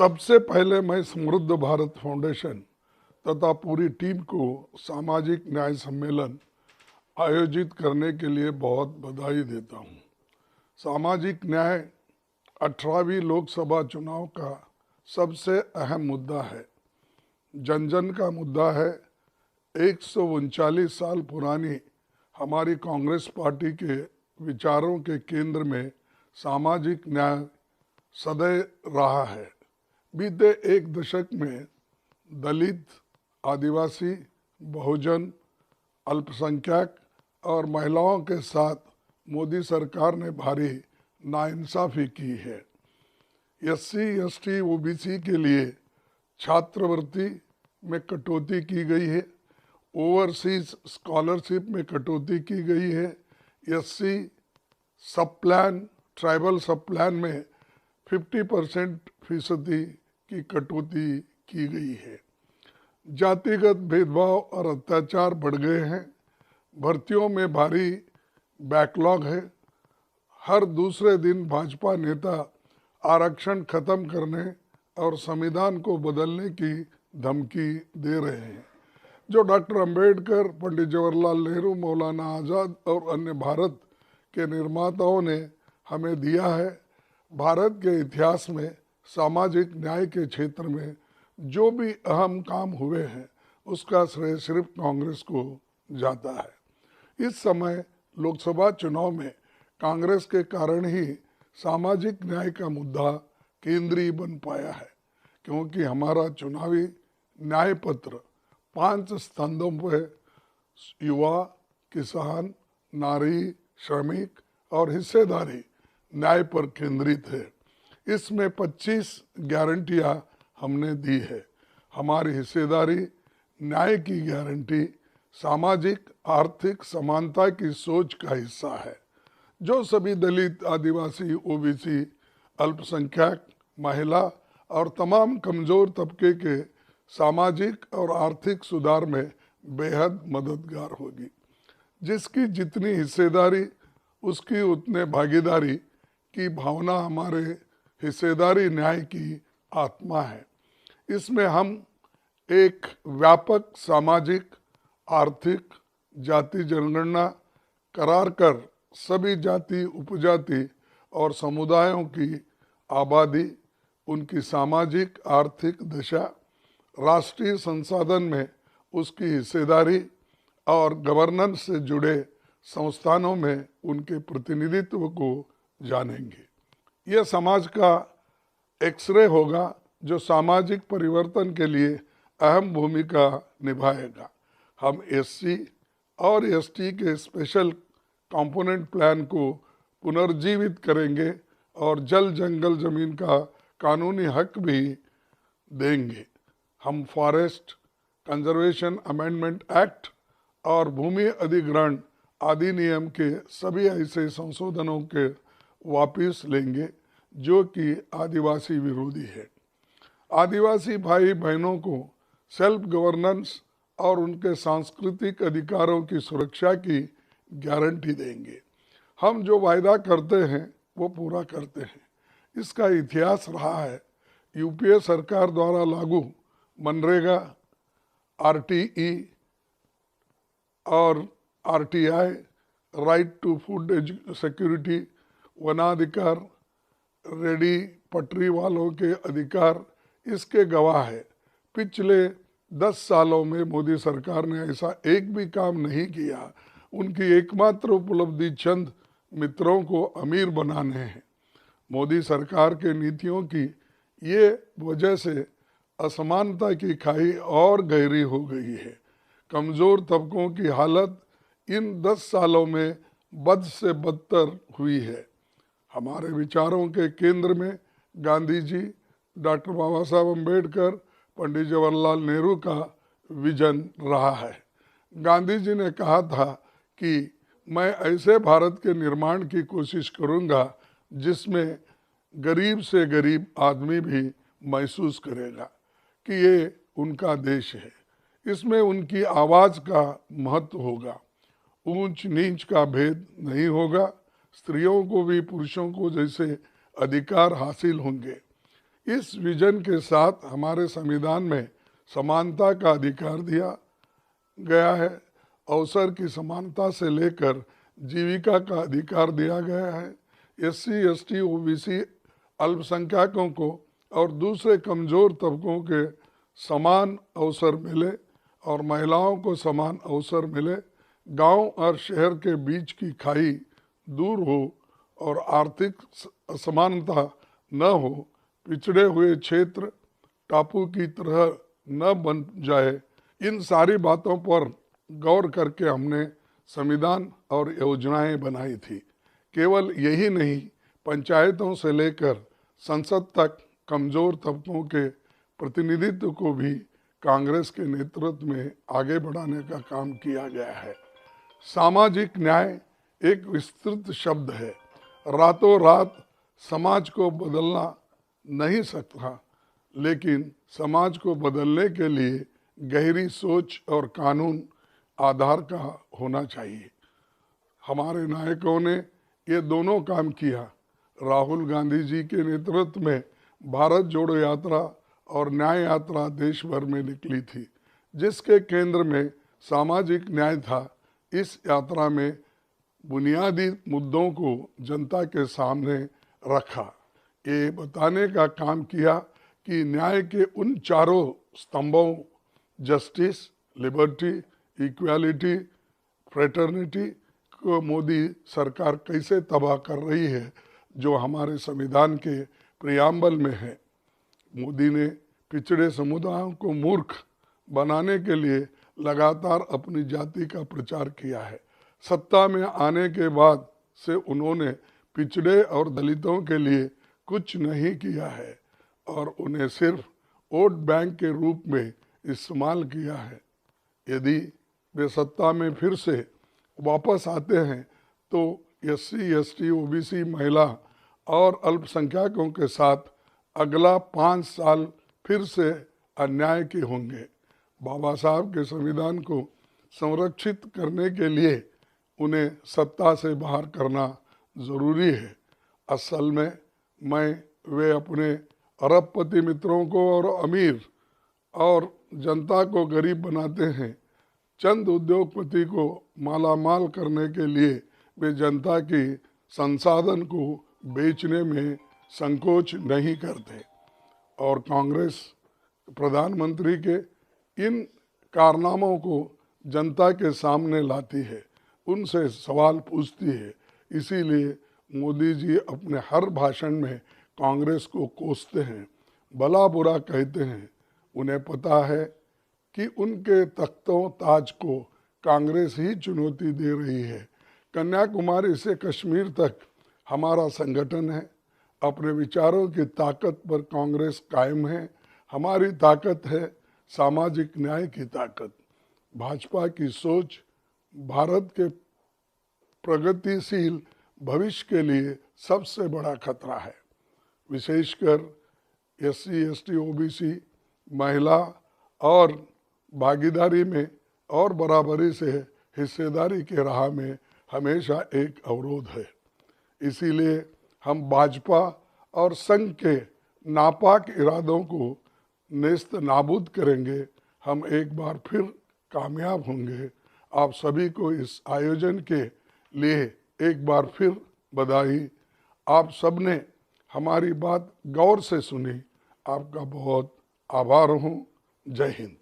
सबसे पहले मैं समृद्ध भारत फाउंडेशन तथा पूरी टीम को सामाजिक न्याय सम्मेलन आयोजित करने के लिए बहुत बधाई देता हूँ। सामाजिक न्याय 18वीं लोकसभा चुनाव का सबसे अहम मुद्दा है। जन जन का मुद्दा है। 139 साल पुरानी हमारी कांग्रेस पार्टी के विचारों के केंद्र में सामाजिक न्याय सदैव रहा है। बीते एक दशक में दलित, आदिवासी, बहुजन, अल्पसंख्यक और महिलाओं के साथ मोदी सरकार ने भारी नाइंसाफ़ी की है। एससी, एसटी, ओबीसी के लिए छात्रवृत्ति में कटौती की गई है। ओवरसीज स्कॉलरशिप में कटौती की गई है। एससी सब प्लान, ट्राइबल सब प्लान में 50% की कटौती की गई है। जातिगत भेदभाव और अत्याचार बढ़ गए हैं। भर्तियों में भारी बैकलॉग है। हर दूसरे दिन भाजपा नेता आरक्षण खत्म करने और संविधान को बदलने की धमकी दे रहे हैं, जो डॉक्टर अंबेडकर, पंडित जवाहरलाल नेहरू, मौलाना आज़ाद और अन्य भारत के निर्माताओं ने हमें दिया है। भारत के इतिहास में सामाजिक न्याय के क्षेत्र में जो भी अहम काम हुए हैं उसका श्रेय सिर्फ कांग्रेस को जाता है। इस समय लोकसभा चुनाव में कांग्रेस के कारण ही सामाजिक न्याय का मुद्दा केंद्रीय बन पाया है, क्योंकि हमारा चुनावी न्याय पत्र 5 स्तंभों पर युवा, किसान, नारी, श्रमिक और हिस्सेदारी न्याय पर केंद्रित है। इसमें 25 गारंटियां हमने दी है। हमारी हिस्सेदारी न्याय की गारंटी सामाजिक आर्थिक समानता की सोच का हिस्सा है, जो सभी दलित, आदिवासी, ओबीसी, अल्पसंख्यक, महिला और तमाम कमज़ोर तबके के सामाजिक और आर्थिक सुधार में बेहद मददगार होगी। जिसकी जितनी हिस्सेदारी उसकी उतने भागीदारी की भावना हमारे हिस्सेदारी न्याय की आत्मा है। इसमें हम एक व्यापक सामाजिक, आर्थिक, जाति जनगणना करार कर सभी जाति, उपजाति और समुदायों की आबादी, उनकी सामाजिक आर्थिक दशा, राष्ट्रीय संसाधन में उसकी हिस्सेदारी और गवर्नेंस से जुड़े संस्थानों में उनके प्रतिनिधित्व को जानेंगे। यह समाज का एक्सरे होगा जो सामाजिक परिवर्तन के लिए अहम भूमिका निभाएगा। हम एससी और एसटी के स्पेशल कंपोनेंट प्लान को पुनर्जीवित करेंगे और जल जंगल जमीन का कानूनी हक भी देंगे। हम फॉरेस्ट कंजर्वेशन अमेंडमेंट एक्ट और भूमि अधिग्रहण अधिनियम के सभी ऐसे संशोधनों के वापस लेंगे जो कि आदिवासी विरोधी है। आदिवासी भाई बहनों को सेल्फ गवर्नेंस और उनके सांस्कृतिक अधिकारों की सुरक्षा की गारंटी देंगे। हम जो वायदा करते हैं वो पूरा करते हैं। इसका इतिहास रहा है। यूपीए सरकार द्वारा लागू मनरेगा, आरटीई और RTI, right to food security, वनाधिकार, रेडी पटरी वालों के अधिकार इसके गवाह है। पिछले 10 सालों में मोदी सरकार ने ऐसा एक भी काम नहीं किया। उनकी एकमात्र उपलब्धि चंद मित्रों को अमीर बनाने हैं। मोदी सरकार के नीतियों की ये वजह से असमानता की खाई और गहरी हो गई है। कमज़ोर तबकों की हालत इन 10 सालों में बद से बदतर हुई है। हमारे विचारों के केंद्र में गांधी जी, डॉक्टर बाबा साहब अम्बेडकर, पंडित जवाहरलाल नेहरू का विजन रहा है। गांधी जी ने कहा था कि मैं ऐसे भारत के निर्माण की कोशिश करूंगा जिसमें गरीब से गरीब आदमी भी महसूस करेगा कि ये उनका देश है। इसमें उनकी आवाज़ का महत्व होगा। ऊंच नीच का भेद नहीं होगा। स्त्रियों को भी पुरुषों को जैसे अधिकार हासिल होंगे। इस विजन के साथ हमारे संविधान में समानता का अधिकार दिया गया है। अवसर की समानता से लेकर जीविका का अधिकार दिया गया है। एससी, एसटी, ओबीसी, अल्पसंख्यकों को और दूसरे कमज़ोर तबकों के समान अवसर मिले और महिलाओं को समान अवसर मिले। गांव और शहर के बीच की खाई दूर हो और आर्थिक असमानता न हो। पिछड़े हुए क्षेत्र टापू की तरह न बन जाए। इन सारी बातों पर गौर करके हमने संविधान और योजनाएं बनाई थी। केवल यही नहीं, पंचायतों से लेकर संसद तक कमज़ोर तबकों के प्रतिनिधित्व को भी कांग्रेस के नेतृत्व में आगे बढ़ाने का काम किया गया है। सामाजिक न्याय एक विस्तृत शब्द है। रातों रात समाज को बदलना नहीं सकता, लेकिन समाज को बदलने के लिए गहरी सोच और कानून आधार का होना चाहिए। हमारे नायकों ने ये दोनों काम किया। राहुल गांधी जी के नेतृत्व में भारत जोड़ो यात्रा और न्याय यात्रा देश भर में निकली थी, जिसके केंद्र में सामाजिक न्याय था। इस यात्रा में बुनियादी मुद्दों को जनता के सामने रखा। ये बताने का काम किया कि न्याय के उन चारों स्तंभों जस्टिस, लिबर्टी, इक्वालिटी, फ्रेटर्निटी को मोदी सरकार कैसे तबाह कर रही है, जो हमारे संविधान के प्रियम्बल में है। मोदी ने पिछड़े समुदायों को मूर्ख बनाने के लिए लगातार अपनी जाति का प्रचार किया है। सत्ता में आने के बाद से उन्होंने पिछड़े और दलितों के लिए कुछ नहीं किया है और उन्हें सिर्फ वोट बैंक के रूप में इस्तेमाल किया है। यदि वे सत्ता में फिर से वापस आते हैं तो एससी, एसटी, ओबीसी, महिला और अल्पसंख्यकों के साथ अगला 5 साल फिर से अन्याय के होंगे। बाबा साहब के संविधान को संरक्षित करने के लिए उन्हें सत्ता से बाहर करना ज़रूरी है। असल में वे अपने अरबपति मित्रों को और अमीर और जनता को गरीब बनाते हैं। चंद उद्योगपति को माला माल करने के लिए वे जनता की संसाधन को बेचने में संकोच नहीं करते और कांग्रेस प्रधानमंत्री के इन कारनामों को जनता के सामने लाती है, उनसे सवाल पूछती है। इसीलिए मोदी जी अपने हर भाषण में कांग्रेस को कोसते हैं, भला बुरा कहते हैं। उन्हें पता है कि उनके तख्तों ताज को कांग्रेस ही चुनौती दे रही है। कन्याकुमारी से कश्मीर तक हमारा संगठन है। अपने विचारों की ताकत पर कांग्रेस कायम है। हमारी ताकत है सामाजिक न्याय की ताकत। भाजपा की सोच भारत के प्रगतिशील भविष्य के लिए सबसे बड़ा खतरा है। विशेषकर एससी, एसटी, ओबीसी, महिला और भागीदारी में और बराबरी से हिस्सेदारी के राह में हमेशा एक अवरोध है। इसीलिए हम भाजपा और संघ के नापाक इरादों को नेस्त नाबूद करेंगे। हम एक बार फिर कामयाब होंगे। आप सभी को इस आयोजन के लिए एक बार फिर बधाई। आप सबने हमारी बात गौर से सुनी। आपका बहुत आभार हूँ। जय हिंद।